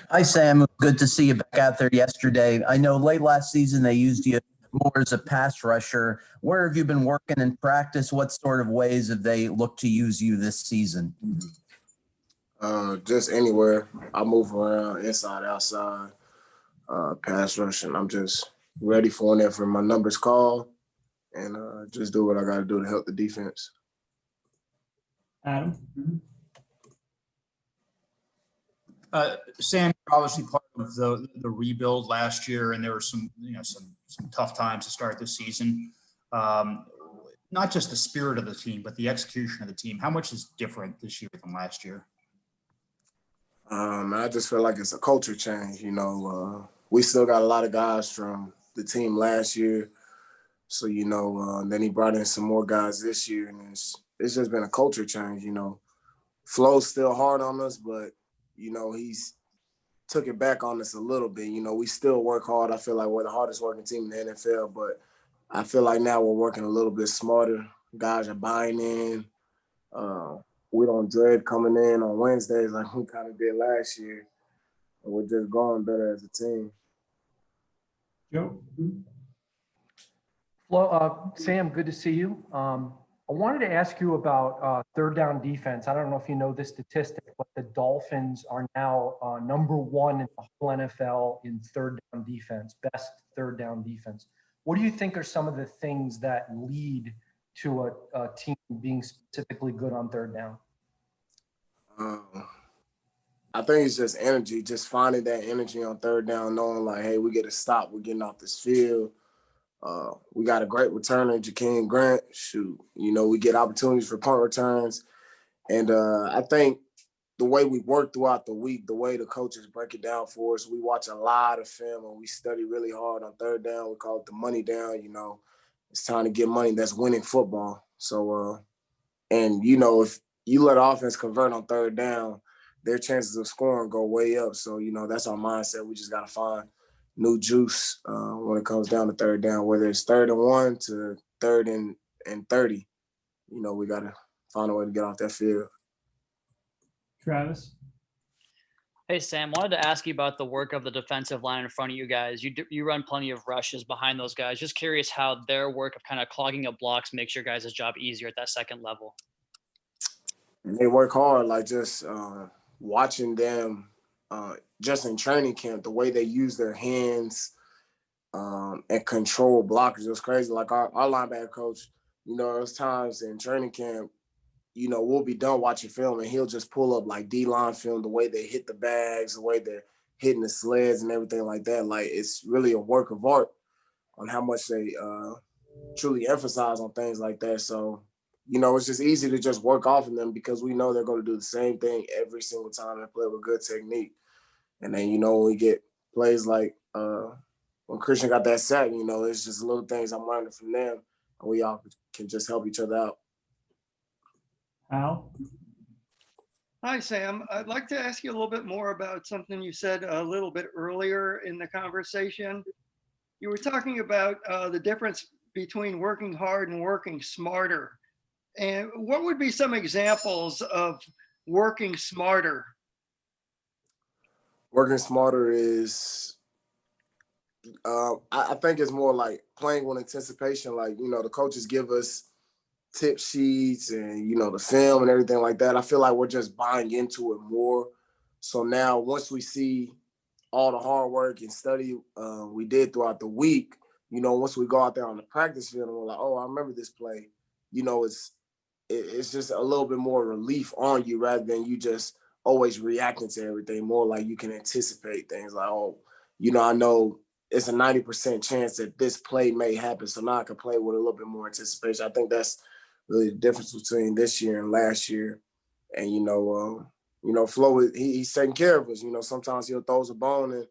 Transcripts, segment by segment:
Hi, Sam. It was good to see you back out there yesterday. I know late last season they used you more as a pass rusher. Where have you been working in practice? What sort of ways have they looked to use you this season? Just anywhere. I move around, inside, outside, pass rushing. I'm just ready for whenever my number's called and just do what I got to do to help the defense. Adam? Sam, you're obviously part of the rebuild last year, and there were some tough times to start this season. Not just the spirit of the team, but the execution of the team. How much is different this year from last year? I just feel like it's a culture change. We still got a lot of guys from the team last year, so then he brought in some more guys this year, and it's just been a culture change. Flo's still hard on us, but he's took it back on us a little bit. We still work hard. I feel like we're the hardest working team in the NFL, but I feel like now we're working a little bit smarter. Guys are buying in. We don't dread coming in on Wednesdays like we kind of did last year. And we're just growing better as a team. Joe? Well, Sam, good to see you. I wanted to ask you about third down defense. I don't know if you know this statistic, but the Dolphins are now number one in the whole NFL in third down defense, best third down defense. What do you think are some of the things that lead to a team being specifically good on third down? I think it's just energy, just finding that energy on third down, knowing like, hey, we get a stop, we're getting off this field. We got a great returner, Jakeem Grant. Shoot, we get opportunities for punt returns. And I think the way we work throughout the week, the way the coaches break it down for us, we watch a lot of film and we study really hard on third down. We call it the money down. It's time to get money. That's winning football. So, if you let offense convert on third down, their chances of scoring go way up. So, that's our mindset. We just got to find new juice when it comes down to third down, whether it's 3rd and 1 to 3rd and 30. We got to find a way to get off that field. Travis? Hey, Sam, wanted to ask you about the work of the defensive line in front of you guys. You run plenty of rushes behind those guys. Just curious how their work of kind of clogging up blocks makes your guys' job easier at that second level. They work hard, like just watching them just in training camp, the way they use their hands and control blockers. It was crazy. Like our linebacker coach, there's times in training camp, we'll be done watching film and he'll just pull up like D-line film, the way they hit the bags, the way they're hitting the sleds and everything like that. Like it's really a work of art on how much they truly emphasize on things like that. So, it's just easy to just work off of them because we know they're going to do the same thing every single time and play with good technique. And then, when we get plays like when Christian got that sack, it's just little things I'm learning from them and we all can just help each other out. Al? Hi, Sam. I'd like to ask you a little bit more about something you said a little bit earlier in the conversation. You were talking about the difference between working hard and working smarter. And what would be some examples of working smarter? Working smarter is, I think it's more like playing with anticipation. Like, the coaches give us tip sheets and, the film and everything like that. I feel like we're just buying into it more. So now once we see all the hard work and study we did throughout the week, once we go out there on the practice field and we're like, oh, I remember this play, it's just a little bit more relief on you rather than you just always reacting to everything. More like you can anticipate things like, oh, I know it's a 90% chance that this play may happen. So now I can play with a little bit more anticipation. I think that's really the difference between this year and last year. And, Flo, he's taking care of us. Sometimes he'll throw us a bone and,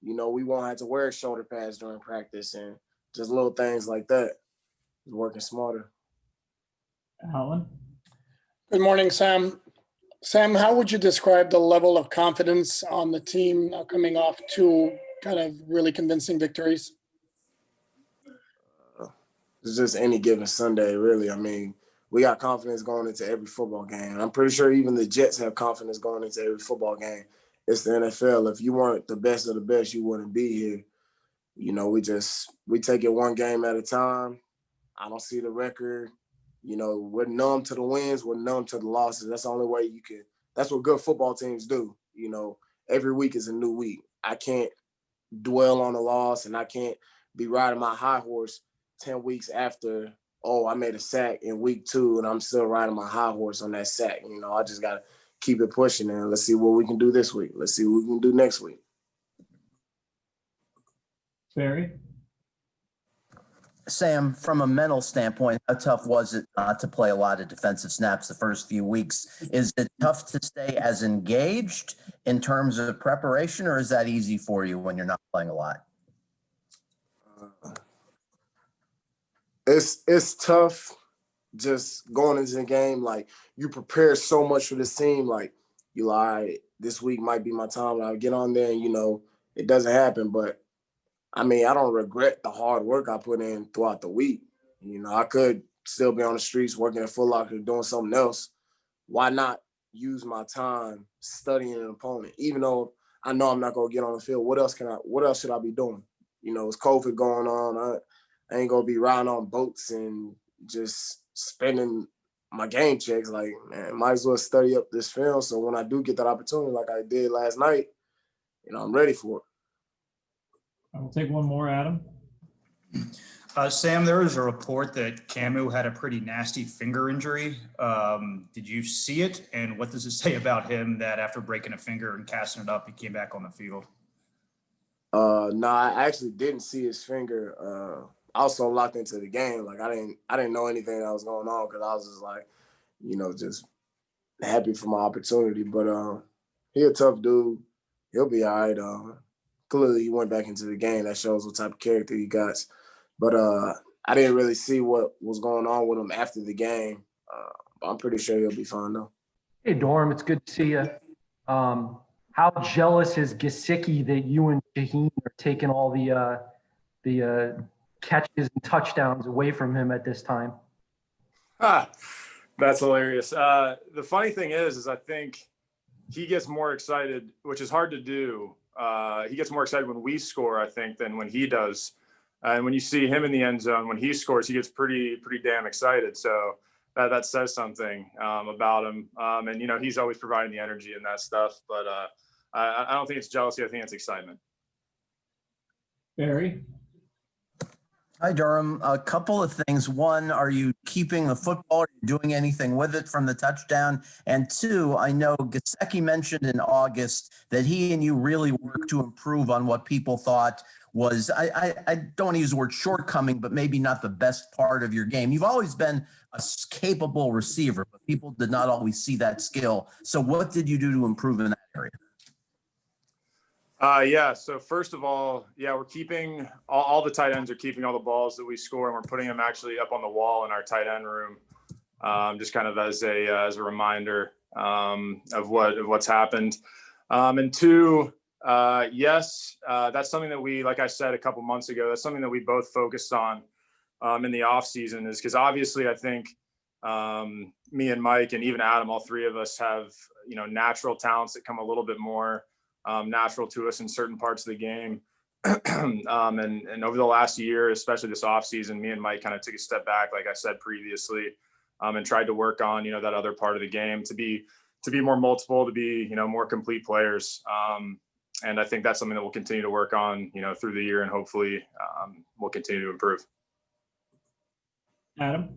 we won't have to wear a shoulder pads during practice and just little things like that. He's working smarter. Alan? Good morning, Sam. Sam, how would you describe the level of confidence on the team now coming off 2 kind of really convincing victories? It's just any given Sunday, really. I mean, we got confidence going into every football game. I'm pretty sure even the Jets have confidence going into every football game. it's the NFL. If you weren't the best of the best, you wouldn't be here. You know, we take it one game at a time. I don't see the record. You know, we're numb to the wins, we're numb to the losses. That's the only way you can. That's what good football teams do. You know, every week is a new week. I can't dwell on a loss, and I can't be riding my high horse 10 weeks after, oh, I made a sack in week 2 and I'm still riding my high horse on that sack. You know, I just got to keep it pushing, and let's see what we can do this week. Let's see what we can do next week. Barry? Sam, from a mental standpoint, how tough was it not to play a lot of defensive snaps the first few weeks? Is it tough to stay as engaged in terms of preparation, or is that easy for you when you're not playing a lot? It's tough just going into the game. Like, you prepare so much for this team. Like, you like, all right, this week might be my time. And I get on there and, you know, it doesn't happen. But I mean, I don't regret the hard work I put in throughout the week. You know, I could still be on the streets working at Foot Locker doing something else. Why not use my time studying an opponent? Even though I know I'm not going to get on the field, what else should I be doing? You know, it's COVID going on. I ain't going to be riding on boats and just spending my game checks. Like, man, might as well study up this film so when I do get that opportunity like I did last night, you know, I'm ready for it. I'll take one more, Adam. Sam, there was a report that Camu had a pretty nasty finger injury. Did you see it? And what does it say about him that after breaking a finger and casting it up, he came back on the field? No, I actually didn't see his finger. I was so locked into the game. Like, I didn't know anything that was going on because I was just like, you know, just happy for my opportunity. But he a tough dude. He'll be all right. Clearly he went back into the game. That shows what type of character he got. But I didn't really see what was going on with him after the game. But I'm pretty sure he'll be fine though. Hey, Durham, it's good to see you. How jealous is Gesicki that you and Shaheen are taking all the catches and touchdowns away from him at this time? That's hilarious. The funny thing is I think he gets more excited, which is hard to do. He gets more excited when we score, I think, than when he does. And when you see him in the end zone, when he scores, he gets pretty damn excited. So that says something about him. And, you know, he's always providing the energy and that stuff. But I don't think it's jealousy. I think it's excitement. Barry? Hi, Durham. A couple of things. One, are you keeping the football? Are you doing anything with it from the touchdown? And two, I know Gesicki mentioned in August that he and you really worked to improve on what people thought was, I don't want to use the word shortcoming, but maybe not the best part of your game. You've always been a capable receiver, but people did not always see that skill. So what did you do to improve in that area? Yeah. So first of all, yeah, we're keeping all the tight ends are keeping all the balls that we score, and we're putting them actually up on the wall in our tight end room, just kind of as a reminder of what's happened. And two, yes, that's something that we, like I said a couple months ago, that's something that we both focused on in the off season, is because obviously I think me and Mike and even Adam, all three of us have, you know, natural talents that come a little bit more natural to us in certain parts of the game. And over the last year, especially this offseason, me and Mike kind of took a step back, like I said previously, and tried to work on, you know, that other part of the game to be more multiple, to be, you know, more complete players. And I think that's something that we'll continue to work on, you know, through the year, and hopefully we'll continue to improve. Adam?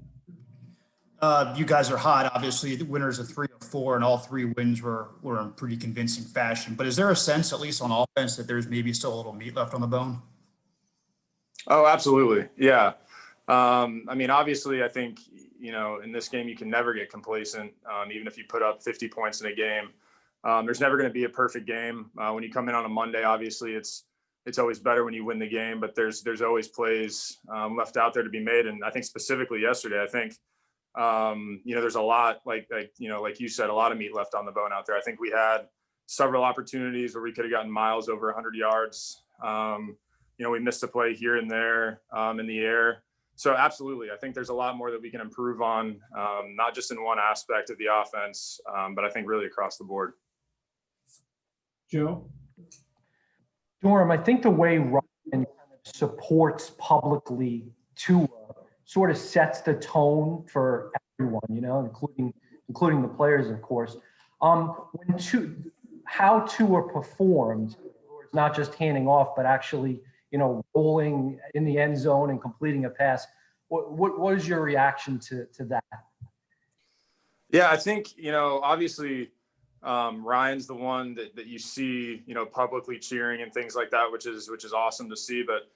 You guys are hot. Obviously, the winners of 3 or 4, and all 3 wins were in pretty convincing fashion. But is there a sense, at least on offense, that there's maybe still a little meat left on the bone? Oh, absolutely. Yeah. I mean, obviously, I think, you know, in this game, you can never get complacent. Even if you put up 50 points in a game, there's never going to be a perfect game. When you come in on a Monday, obviously, it's always better when you win the game, but there's always plays left out there to be made. And I think specifically yesterday, I think, you know, there's a lot, like, you know, like you said, a lot of meat left on the bone out there. I think we had several opportunities where we could have gotten miles over 100 yards. You know, we missed a play here and there in the air. So absolutely, I think there's a lot more that we can improve on, not just in one aspect of the offense, but I think really across the board. Joe? Durham, I think the way Ryan kind of supports publicly Tua sort of sets the tone for everyone, including the players, of course. How Tua performed, it's not just handing off, but actually, rolling in the end zone and completing a pass. What is your reaction to that? Yeah, I think, obviously Ryan's the one that you see, publicly cheering and things like that, which is awesome to see. But,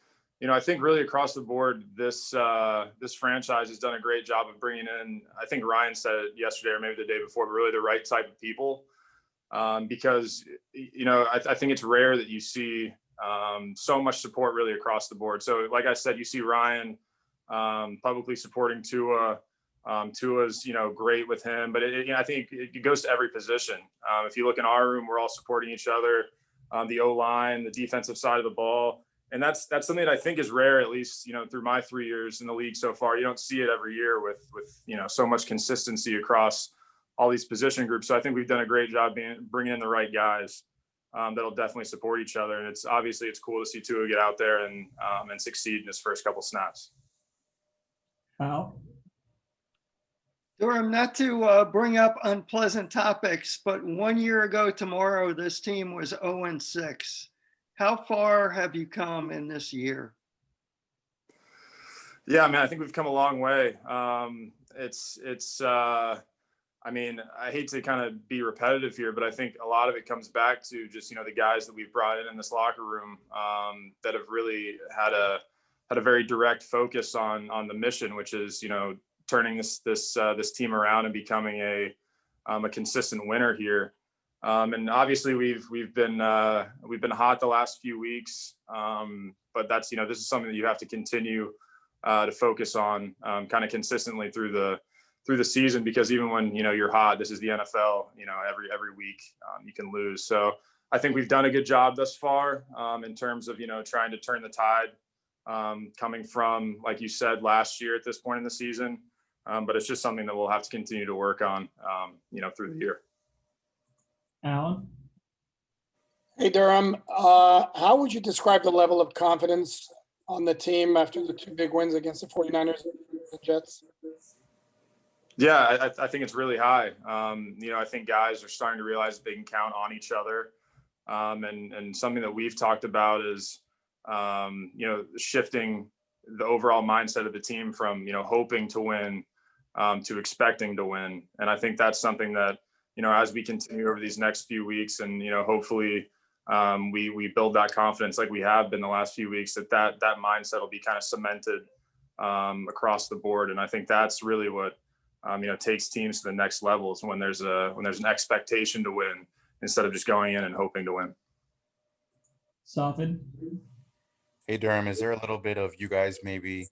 I think really across the board, this franchise has done a great job of bringing in, I think Ryan said it yesterday or maybe the day before, but really the right type of people. Because, I think it's rare that you see so much support really across the board. So like I said, you see Ryan publicly supporting Tua. Tua's, great with him, but I think it goes to every position. If you look in our room, we're all supporting each other, the O-line, the defensive side of the ball. And that's something that I think is rare, at least, through my 3 years in the league so far. You don't see it every year with so much consistency across all these position groups. So I think we've done a great job bringing in the right guys that'll definitely support each other. And it's cool to see Tua get out there and succeed in his first couple snaps. Al? Durham, not to bring up unpleasant topics, but 1 year ago tomorrow, this team was 0-6. How far have you come in this year? Yeah, I think we've come a long way. I hate to kind of be repetitive here, but I think a lot of it comes back to just, the guys that we've brought in this locker room that have really had a very direct focus on the mission, which is, turning this team around and becoming a consistent winner here. And obviously we've been hot the last few weeks, but that's, this is something that you have to continue to focus on kind of consistently through the season, because even when, you're hot, this is the NFL, every week you can lose. So I think we've done a good job thus far in terms of, trying to turn the tide coming from, like you said, last year at this point in the season. But it's just something that we'll have to continue to work on, through the year. Alan? Hey, Durham, how would you describe the level of confidence on the team after the 2 big wins against the 49ers and the Jets? Yeah, I think it's really high. I think guys are starting to realize that they can count on each other. And something that we've talked about is, shifting the overall mindset of the team from, hoping to win to expecting to win. And I think that's something that, as we continue over these next few weeks and, hopefully we build that confidence like we have been the last few weeks, that mindset will be kind of cemented across the board. And I think that's really what, takes teams to the next levels when there's an expectation to win instead of just going in and hoping to win. Safid? Hey, Durham, is there a little bit of you guys maybe,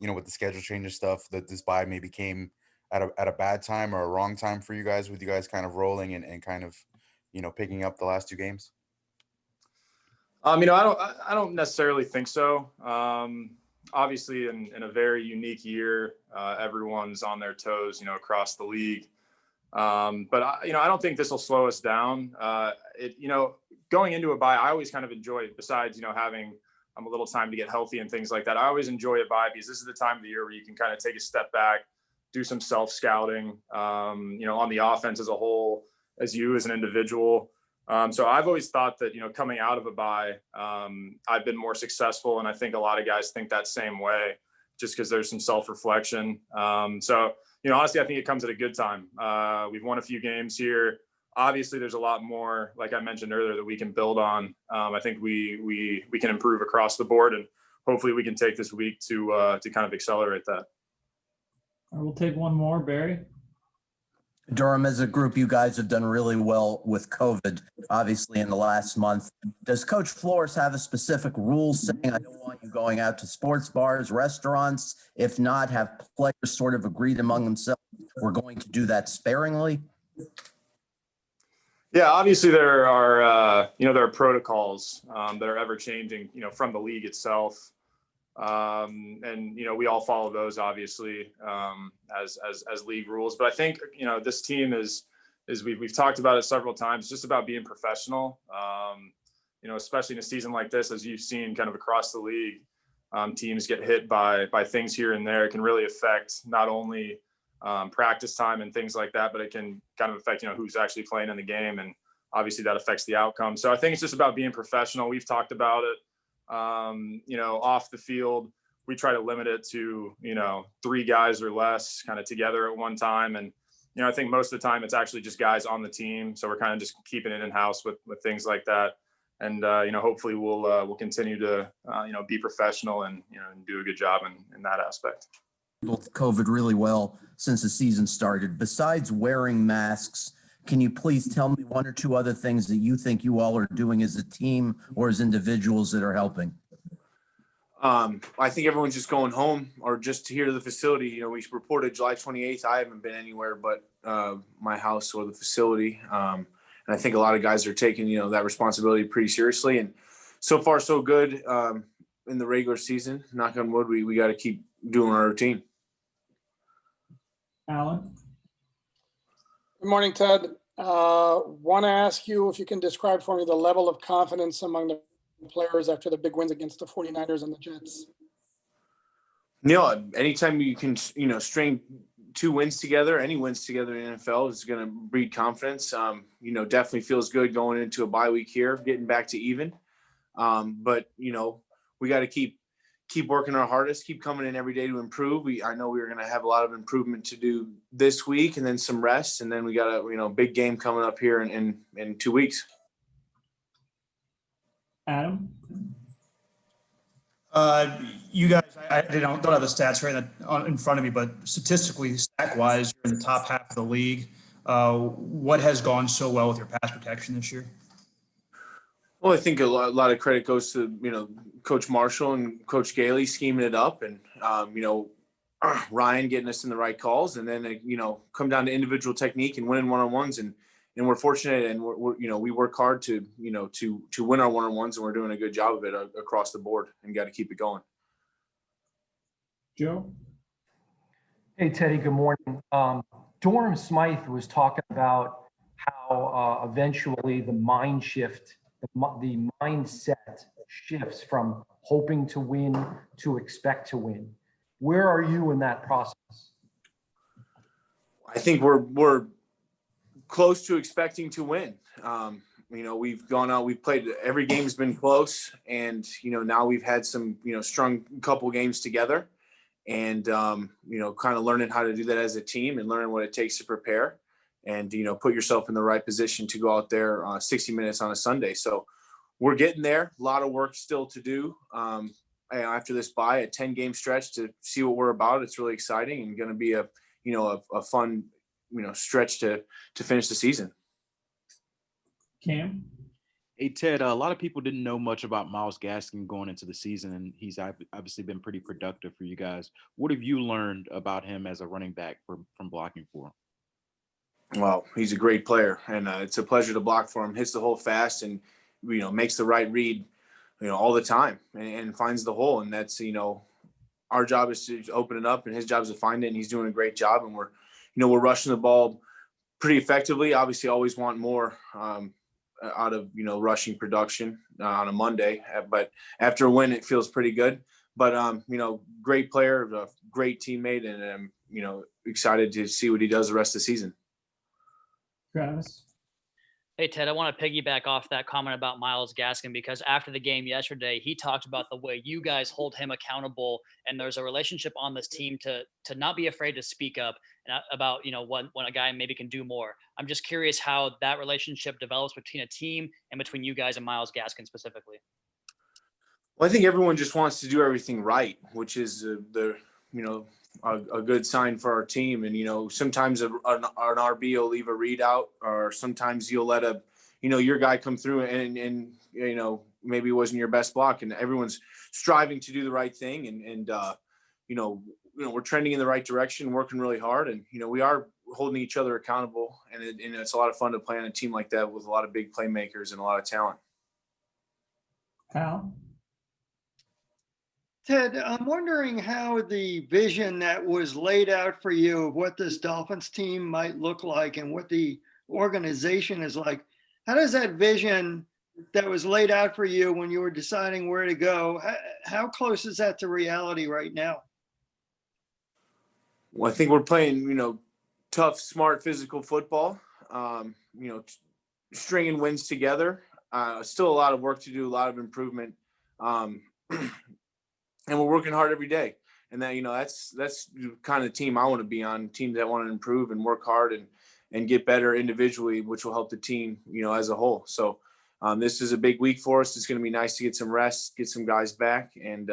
with the schedule change and stuff, that this bye maybe came at a bad time or a wrong time for you guys, with you guys kind of rolling and kind of, picking up the last 2 games? I don't necessarily think so. Obviously in a very unique year, everyone's on their toes, across the league. But I don't think this will slow us down. Going into a bye, I always kind of enjoy it, besides, having a little time to get healthy and things like that. I always enjoy a bye because this is the time of the year where you can kind of take a step back, do some self-scouting, on the offense as a whole, as an individual. So I've always thought that, coming out of a bye, I've been more successful. And I think a lot of guys think that same way, just because there's some self-reflection. So, honestly, I think it comes at a good time. We've won a few games here. Obviously, there's a lot more, like I mentioned earlier, that we can build on. I think we can improve across the board, and hopefully we can take this week to kind of accelerate that. We'll take one more, Barry. Durham, as a group, you guys have done really well with COVID, obviously, in the last month. Does Coach Flores have a specific rule saying, I don't want you going out to sports bars, restaurants? If not, have players sort of agreed among themselves, we're going to do that sparingly? Yeah, obviously there are protocols that are ever changing, from the league itself. And, we all follow those, obviously, as league rules. But I think, this team is is we've talked about it several times, just about being professional. Especially in a season like this, as you've seen kind of across the league, teams get hit by things here and there. It can really affect not only practice time and things like that, but it can kind of affect, who's actually playing in the game. And obviously that affects the outcome. So I think it's just about being professional. We've talked about it, off the field. We try to limit it to, 3 guys or less kind of together at one time. And, I think most of the time it's actually just guys on the team. So we're kind of just keeping it in-house with things like that. And, hopefully we'll continue to, be professional and, and do a good job in that aspect. With COVID really well since the season started. Besides wearing masks, can you please tell me 1 or 2 other things that you think you all are doing as a team or as individuals that are helping? I think everyone's just going home or just here to the facility. We reported July 28th. I haven't been anywhere but my house or the facility. And I think a lot of guys are taking, that responsibility pretty seriously. And so far, so good in the regular season. Knock on wood, we got to keep doing our routine. Alan? Good morning, Ted. Want to ask you if you can describe for me the level of confidence among the players after the big wins against the 49ers and the Jets. Anytime you can, string 2 wins together, any wins together in the NFL is going to breed confidence. Definitely feels good going into a bye week here, getting back to even. But we got to keep working our hardest, keep coming in every day to improve. I know we're going to have a lot of improvement to do this week and then some rest. And then we got a, big game coming up here in 2 weeks. Adam? You guys, I don't have the stats right in front of me, but statistically, stack-wise, you're in the top half of the league. What has gone so well with your pass protection this year? Well, I think a lot of credit goes to, Coach Marshall and Coach Gailey scheming it up and, Ryan getting us in the right calls, and then, come down to individual technique and winning one-on-ones. And we're fortunate, and we work hard to win our one-on-ones, and we're doing a good job of it across the board, and got to keep it going. Joe? Hey, Teddy, good morning. Durham Smythe was talking about how eventually the mindset shifts from hoping to win to expect to win. Where are you in that process? I think we're close to expecting to win. We've gone out, we've played, every game's been close, and now we've had some strung couple games together, and kind of learning how to do that as a team and learning what it takes to prepare and put yourself in the right position to go out there 60 minutes on a Sunday. So we're getting there. A lot of work still to do after this bye, a 10-game stretch to see what we're about. It's really exciting and going to be a fun stretch to finish the season. Cam? Hey, Ted, a lot of people didn't know much about Myles Gaskin going into the season, and he's obviously been pretty productive for you guys. What have you learned about him as a running back from blocking for him? Well, he's a great player, and it's a pleasure to block for him. Hits the hole fast and, makes the right read, all the time and finds the hole. And that's, our job is to open it up, and his job is to find it, and he's doing a great job. And we're rushing the ball pretty effectively. Obviously, always want more out of, rushing production on a Monday. But after a win, it feels pretty good. But, great player, a great teammate, and I'm, excited to see what he does the rest of the season. Travis? Hey, Ted, I want to piggyback off that comment about Myles Gaskin, because after the game yesterday, he talked about the way you guys hold him accountable, and there's a relationship on this team to not be afraid to speak up and about, when a guy maybe can do more. I'm just curious how that relationship develops between a team and between you guys and Myles Gaskin specifically. Well, I think everyone just wants to do everything right, which is a good sign for our team. And, sometimes an RB will leave a readout, or sometimes you'll let your guy come through and maybe it wasn't your best block, and everyone's striving to do the right thing. And we're trending in the right direction, working really hard. And, we are holding each other accountable, and it's a lot of fun to play on a team like that with a lot of big playmakers and a lot of talent. Hal? Ted, I'm wondering how the vision that was laid out for you of what this Dolphins team might look like and what the organization is like. How does that vision that was laid out for you when you were deciding where to go, how close is that to reality right now? Well, I think we're playing, tough, smart, physical football, stringing wins together. Still a lot of work to do, a lot of improvement. And we're working hard every day. And that, that's the kind of team I want to be on, teams that want to improve and work hard and get better individually, which will help the team, as a whole. So this is a big week for us. It's going to be nice to get some rest, get some guys back. And,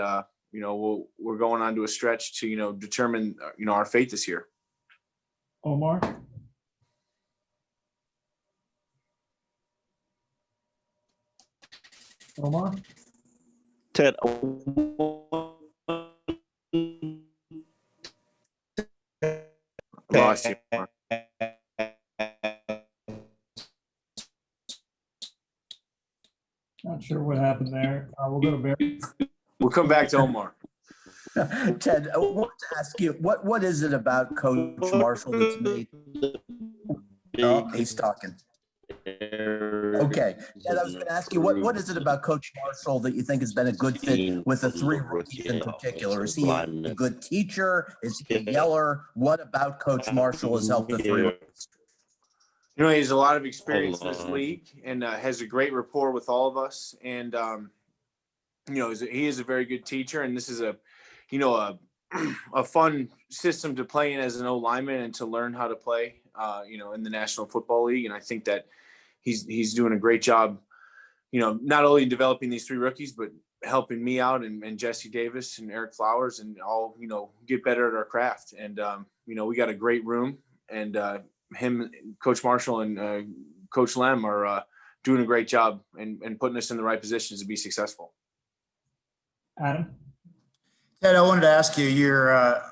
we're going on to a stretch to, determine, our fate this year. Omar? Omar? Ted, Lost you. Not sure what happened there. We'll go to Barry. We'll come back to Omar. Ted, I want to ask you, what is it about Coach Marshall that's made? Oh, he's talking. Okay. And I was going to ask you, what is it about Coach Marshall that you think has been a good fit with the three rookies in particular? Is he a good teacher? Is he a yeller? What about Coach Marshall has helped the three rookies? He has a lot of experience in this league and has a great rapport with all of us. And, he is a very good teacher. And this is a fun system to play in as an O-lineman and to learn how to play, in the National Football League. And I think that he's doing a great job, not only developing these three rookies, but helping me out and Jesse Davis and Eric Flowers and all, get better at our craft. And, we got a great room and him, Coach Marshall and Coach Lem are doing a great job and putting us in the right positions to be successful. Adam? Ted, I wanted to ask you,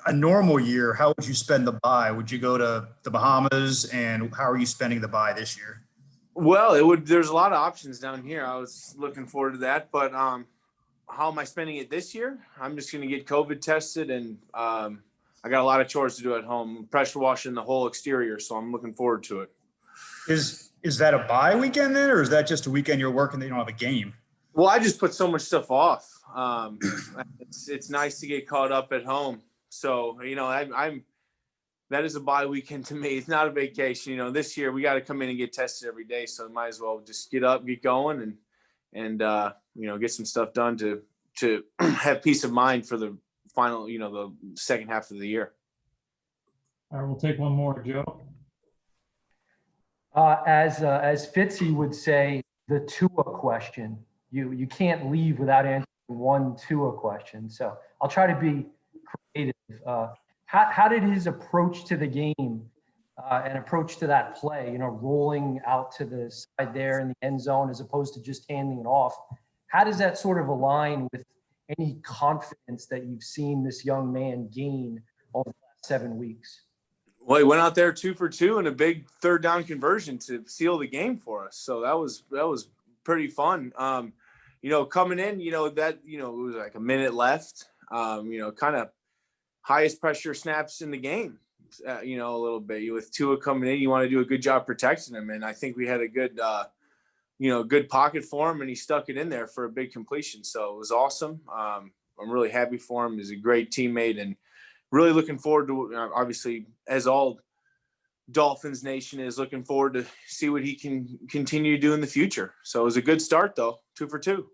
a normal year, how would you spend the bye? Would you go to the Bahamas, and how are you spending the bye this year? Well, there's a lot of options down here. I was looking forward to that, but how am I spending it this year? I'm just going to get COVID tested, and I got a lot of chores to do at home, pressure washing the whole exterior, so I'm looking forward to it. Is that a bye weekend then, or is that just a weekend you're working that you don't have a game? Well, I just put so much stuff off. It's nice to get caught up at home. So, that is a bye weekend to me. It's not a vacation. This year we got to come in and get tested every day. So might as well just get up, get going and get some stuff done to have peace of mind for the final, the second half of the year. All right, we'll take one more, Joe. As Fitzy would say, the Tua question. You can't leave without answering one Tua question. So I'll try to be creative. How did his approach to the game and approach to that play, rolling out to the side there in the end zone as opposed to just handing it off, how does that sort of align with any confidence that you've seen this young man gain over the last 7 weeks? Well, he went out there 2 for 2 and a big third down conversion to seal the game for us. So that was pretty fun. Coming in, it was like a minute left, kind of highest pressure snaps in the game, a little bit. With Tua coming in, you want to do a good job protecting him. And I think we had a good, good pocket for him, and he stuck it in there for a big completion. So it was awesome. I'm really happy for him. He's a great teammate and really looking forward to, obviously, as all Dolphins Nation is looking forward to see what he can continue to do in the future. So it was a good start, though, 2 for 2.